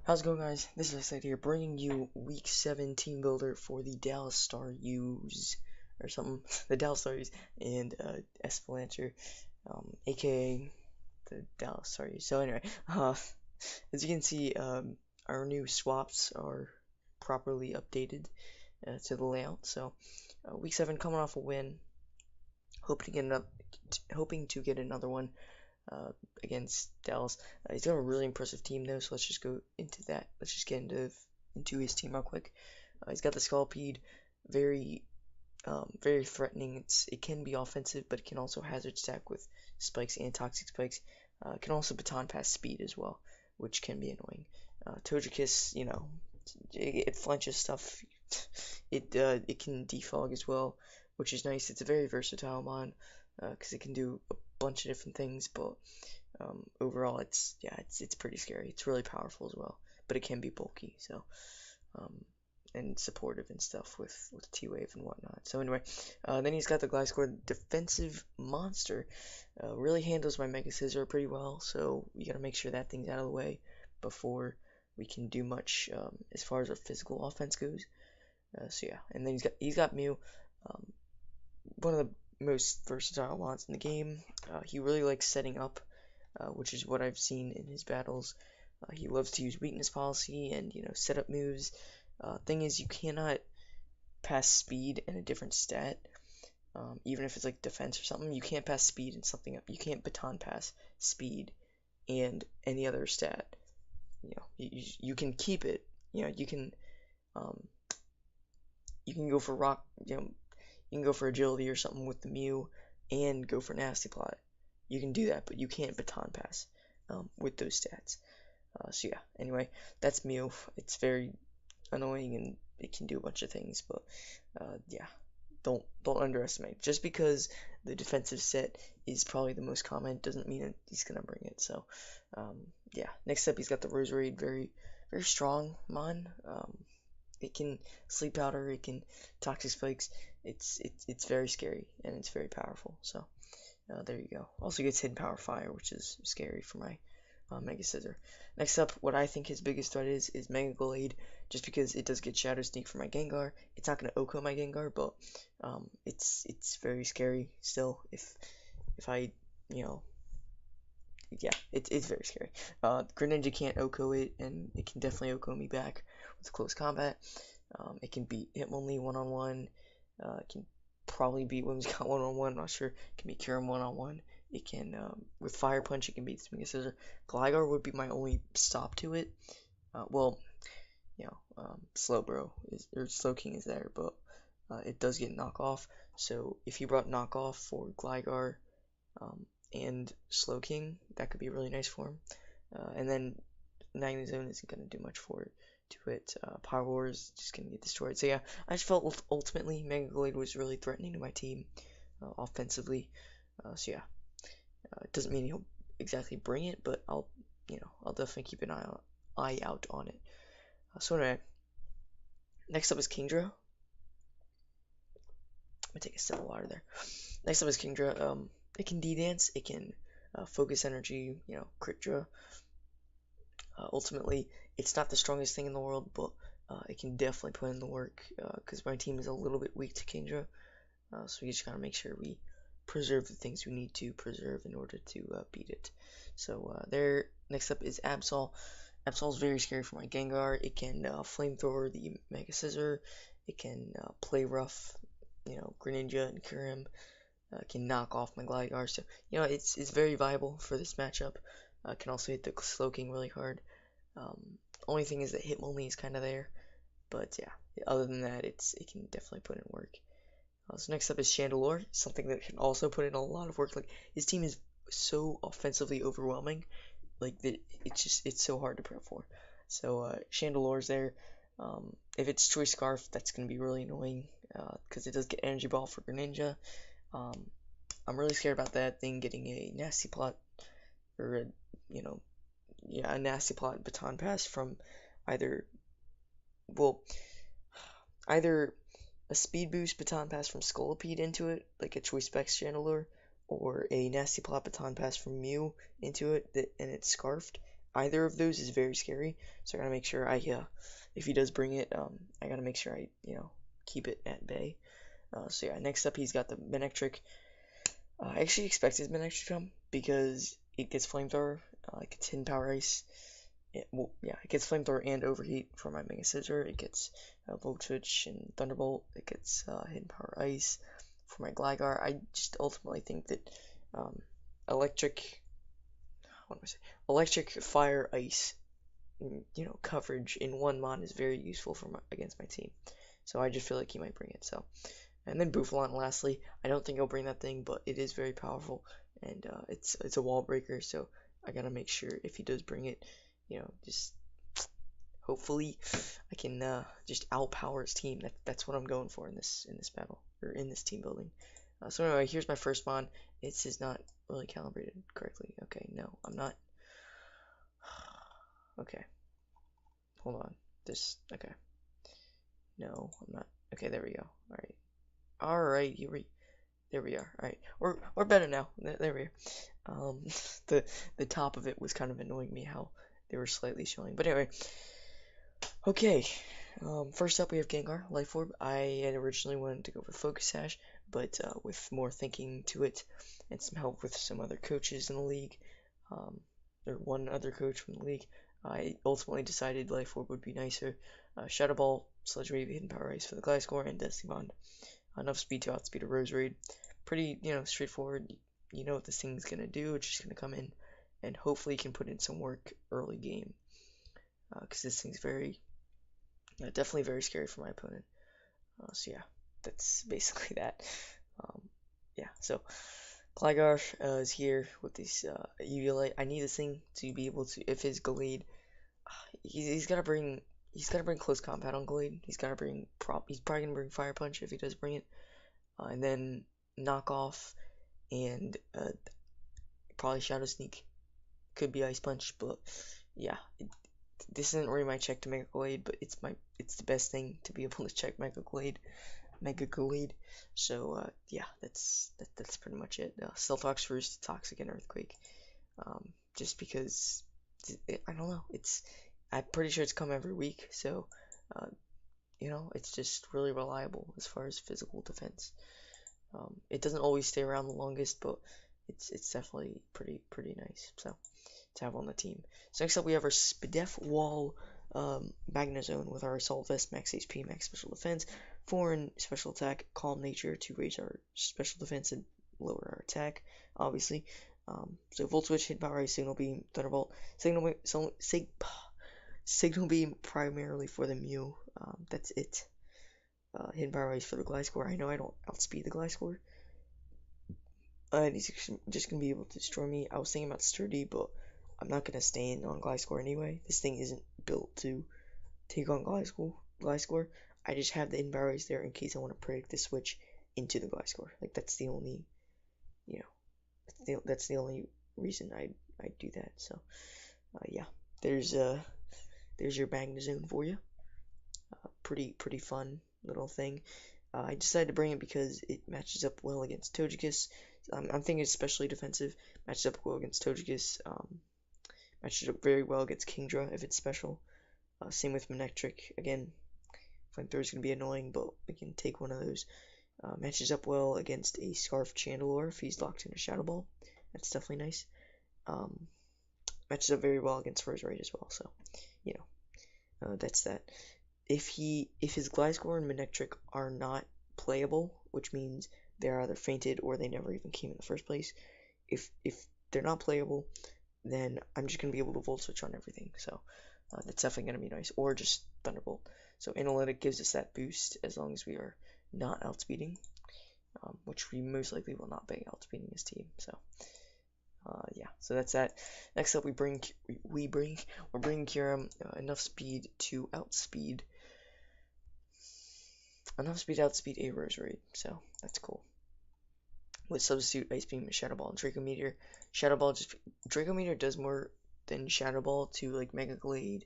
How's it going, guys? This is S2W7 here, bringing you Week 7 Team Builder for the Dallas Staryus, or something, the Dallas Staryus, and S. Blancher, aka the Dallas Staryus. So anyway, as you can see, our new swaps are properly updated to the layout. So Week 7 coming off a win, hoping to get another one against Dallas. He's got a really impressive team though, so let's just go into that. Let's just get into his team real quick. He's got the Scolipede, very very threatening. It can be offensive, but it can also hazard stack with spikes and toxic spikes. It can also baton pass speed as well, which can be annoying. Togekiss, it flinches stuff. It can defog as well, which is nice. It's a very versatile mon because it can do a bunch of different things, but overall it's pretty scary. It's really powerful as well, but it can be bulky, so and supportive and stuff with T-Wave and whatnot. So anyway, then he's got the Gliscor defensive monster. Really handles my Mega Scissor pretty well, so we gotta make sure that thing's out of the way before we can do much as far as our physical offense goes. So yeah, and then he's got Mew, one of the most versatile mons in the game. He really likes setting up, which is what I've seen in his battles. He loves to use weakness policy and set up moves. Thing is, you cannot pass speed and a different stat, even if it's like defense or something. You can't pass speed and something up. You can't baton pass speed and any other stat. You can keep it. You can go for rock. You can go for agility or something with the Mew and go for nasty plot. You can do that, but you can't baton pass with those stats. So yeah, anyway, that's Mew. It's very annoying and it can do a bunch of things, but yeah, don't underestimate. Just because the defensive set is probably the most common doesn't mean that he's gonna bring it. So yeah, next up he's got the Rosary, very strong mon. It can sleep powder, it can toxic spikes. It's very scary and it's very powerful. So there you go. Also gets hidden power fire, which is scary for my Mega Scissor. Next up, what I think his biggest threat is Mega Glade, just because it does get Shadow Sneak for my Gengar. It's not gonna OHKO my Gengar, but it's very scary still. If I yeah, it's very scary. Greninja can't OHKO it, and it can definitely OHKO me back with close combat. It can beat Hitmonlee one-on-one. It can probably beat Whimsicott one-on-one. I'm not sure. It can beat Kyurem one-on-one. It can, with Fire Punch, it can beat Mega Scissor. Gligar would be my only stop to it. Well, Slowbro or Slowking is there, but it does get knockoff. So if you brought knockoff for Gligar, and Slowking, that could be really nice for him. And then Magnezone isn't going to do much for it. Power War is just going to get destroyed. So yeah, I just felt ultimately Mega Glade was really threatening to my team offensively. So yeah, it doesn't mean he'll exactly bring it, but I'll definitely keep an eye out on it. So anyway, next up is Kingdra. I'm gonna take a sip of water there. Next up is Kingdra. It can D-Dance, it can focus energy, crit draw. Ultimately, it's not the strongest thing in the world, but it can definitely put in the work because my team is a little bit weak to Kingdra. So we just gotta make sure we preserve the things we need to preserve in order to beat it. So next up is Absol. Absol is very scary for my Gengar. It can flamethrower the Mega Scissor. It can play rough, Greninja and Kyurem. Can knock off my Gligar, so it's very viable for this matchup. Can also hit the Slowking really hard. Only thing is that Hitmonlee is kind of there, but yeah, other than that, it can definitely put in work. So next up is Chandelure, something that can also put in a lot of work. Like, his team is so offensively overwhelming, like that it's so hard to prep for. So Chandelure's there. If it's Choice Scarf, that's gonna be really annoying because it does get Energy Ball for Greninja. I'm really scared about that thing getting a nasty plot, or a nasty plot baton pass from either a speed boost baton pass from Scolipede into it, like a Choice Specs Chandelure, or a nasty plot baton pass from Mew into it and it's scarfed. either of those is very scary. So I gotta make sure if he does bring it, I gotta make sure I, keep it at bay. So yeah, next up he's got the Manectric. I actually expected Manectric to come because it gets Flamethrower, it gets Hidden Power Ice. It gets Flamethrower and Overheat for my Mega Scissor. It gets Volt Switch and Thunderbolt. It gets Hidden Power Ice for my Gligar. I just ultimately think that electric, what do I say? Electric, Fire, Ice, coverage in one mon is very useful against my team. So I just feel like he might bring it. So, and then Bouffalon lastly. I don't think he'll bring that thing, but it is very powerful, and it's a wall breaker. So I gotta make sure if he does bring it, just hopefully I can just outpower his team. That's what I'm going for in this battle, or in this team building. So anyway, here's my first mon. It says not really calibrated correctly. Okay, no, I'm not. Okay, hold on. Okay. No, I'm not. Okay, there we go. All right, there we are. All right, we're better now. There we are. The top of it was kind of annoying me how they were slightly showing, but anyway. Okay, first up we have Gengar, Life Orb. I had originally wanted to go with Focus Sash, but with more thinking to it and some help with some other coaches in the league, or one other coach from the league, I ultimately decided Life Orb would be nicer. Shadow Ball, Sludge Wave, Hidden Power Ice for the Gliscor, and Destiny Bond. Enough speed to outspeed a Roserade. Pretty, straightforward. You know what this thing's gonna do. It's just gonna come in and hopefully can put in some work early game. Because this thing's definitely very scary for my opponent. So yeah, that's basically that. Yeah, so Gligar is here with this UV light. I need this thing to be able to, if his Gallade, he's gotta bring close combat on Gallade. He's probably gonna bring Fire Punch if he does bring it, and then Knock Off, and probably Shadow Sneak. Could be Ice Punch, but yeah, this isn't really my check to Mega Gallade, but it's the best thing to be able to check Mega Gallade. So yeah, that's pretty much it. Stealth Rocks first, Toxic and Earthquake. Just because I don't know, I'm pretty sure it's come every week, so it's just really reliable as far as physical defense. It doesn't always stay around the longest, but it's definitely pretty nice. So to have on the team. So next up we have our Spadef Wall Magnezone with our Assault Vest, Max HP, Max Special Defense, Foreign Special Attack, Calm Nature to raise our Special Defense and lower our attack, obviously. So Volt Switch, Hidden Power Ice, Signal Beam, Thunderbolt, Signal Beam primarily for the Mew. That's it. Hidden Power Ice for the Gliscor. I know I don't outspeed the Gliscor. And he's just going to be able to destroy me. I was thinking about Sturdy, but I'm not going to stand on Gliscor anyway. This thing isn't built to take on Gliscor. I just have the Hidden Power Ice there in case I want to predict the switch into the Gliscor. Like, that's the only, that's the only reason I do that. So, yeah, there's your Magnezone for you. Pretty fun little thing. I decided to bring it because it matches up well against Togekiss. I'm thinking it's especially defensive. Matches up well against Togekiss. Matches up very well against Kingdra if it's special. Same with Manectric. Again, Flamethrower is going to be annoying, but we can take one of those. Matches up well against a Scarf Chandelure if he's locked in a Shadow Ball. That's definitely nice. Matches up very well against Roserade as well. So, that's that. If his Gliscor and Manectric are not playable, which means they're either fainted or they never even came in the first place, if they're not playable, then I'm just going to be able to Volt Switch on everything. So that's definitely going to be nice. Or just Thunderbolt. So Analytic gives us that boost as long as we are not outspeeding, which we most likely will not be outspeeding his team. So yeah, so that's that. Next up, we're bringing Kyurem enough speed to outspeed a Roserade, so that's cool. With Substitute, Ice Beam, Shadow Ball, and Draco Meteor. Draco Meteor does more than Shadow Ball to like Mega Glade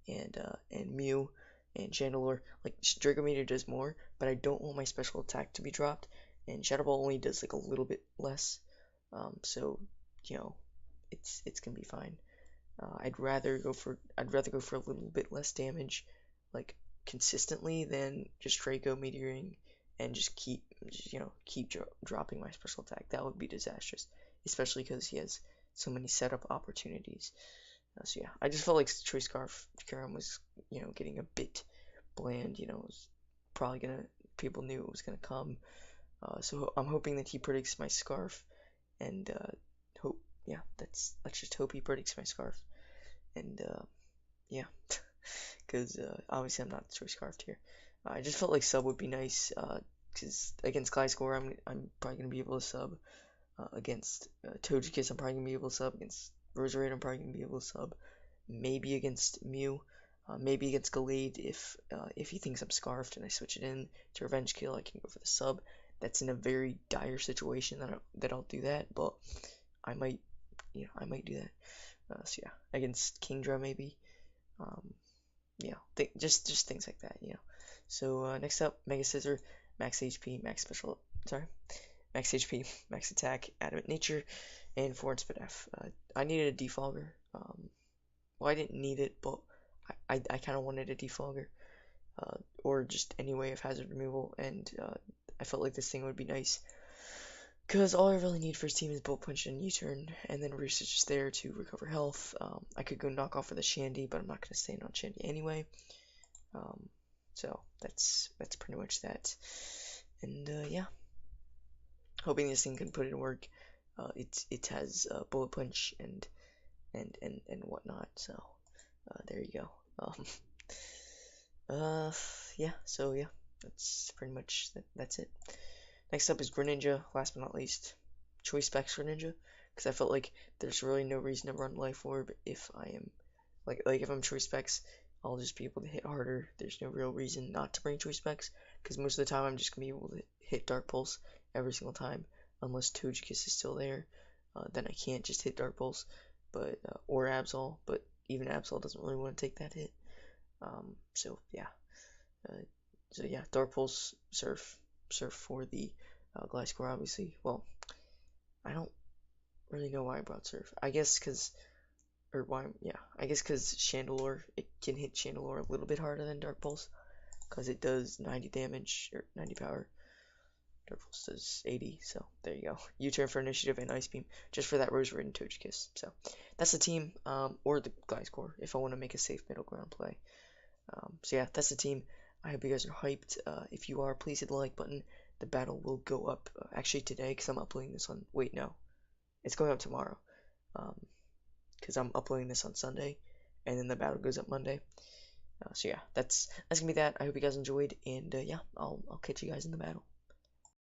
and Mew and Chandelure. Like Draco Meteor does more, but I don't want my special attack to be dropped, and Shadow Ball only does like a little bit less. So it's gonna be fine. I'd rather go for a little bit less damage, like consistently, than just Draco meteoring and keep dropping my special attack. That would be disastrous, especially because he has so many setup opportunities. So yeah, I just felt like Choice Scarf Karam was getting a bit bland. It was probably gonna people knew it was gonna come. So I'm hoping that he predicts my Scarf, and hope yeah, let's just hope he predicts my Scarf, and yeah, because obviously I'm not Choice Scarfed here. I just felt like sub would be nice, because against Gliscor I'm probably gonna be able to sub. Against Togekiss I'm probably gonna be able to sub. Against Roserade I'm probably gonna be able to sub. Maybe against Mew. Maybe against Gallade if he thinks I'm Scarfed and I switch it in to Revenge Kill, I can go for the sub. That's in a very dire situation that I'll do that, but I might do that. So yeah, against Kingdra maybe. Just things like that. So next up, Mega Scissor, max HP, max HP, max attack, adamant nature, and 4 spit F. I needed a defogger. Well, I didn't need it, but I kind of wanted a defogger, or just any way of hazard removal, and I felt like this thing would be nice. Because all I really need for his team is Bullet Punch and U-Turn, and then Roost is just there to recover health. I could go knock off with a Shandy, but I'm not going to stand on Shandy anyway. So that's pretty much that. And yeah, hoping this thing can put it to work. It has Bullet Punch and whatnot. So there you go. Yeah. So yeah, that's pretty much that's it. Next up is Greninja, last but not least. Choice Specs Greninja, because I felt like there's really no reason to run Life Orb if I am, like if I'm Choice Specs, I'll just be able to hit harder. There's no real reason not to bring Choice Specs, because most of the time I'm just going to be able to hit Dark Pulse every single time, unless Togekiss is still there. Then I can't just hit Dark Pulse, or Absol, but even Absol doesn't really want to take that hit. So yeah. Dark Pulse, Surf for the Gliscor, obviously. Well, I don't really know why I brought Surf. I guess because Chandelure, it can hit Chandelure a little bit harder than Dark Pulse, because it does 90 damage, or 90 power. Dark Pulse does 80, so there you go. U-Turn for Initiative and Ice Beam, just for that Roserade and Togekiss. So, that's the team, or the Gliscor, if I want to make a safe middle ground play. So yeah, that's the team. I hope you guys are hyped. If you are, please hit the like button. The battle will go up actually today, because I'm uploading this on. Wait, no, it's going up tomorrow. Because I'm uploading this on Sunday, and then the battle goes up Monday. So yeah, that's gonna be that. I hope you guys enjoyed, and yeah, I'll catch you guys in the battle.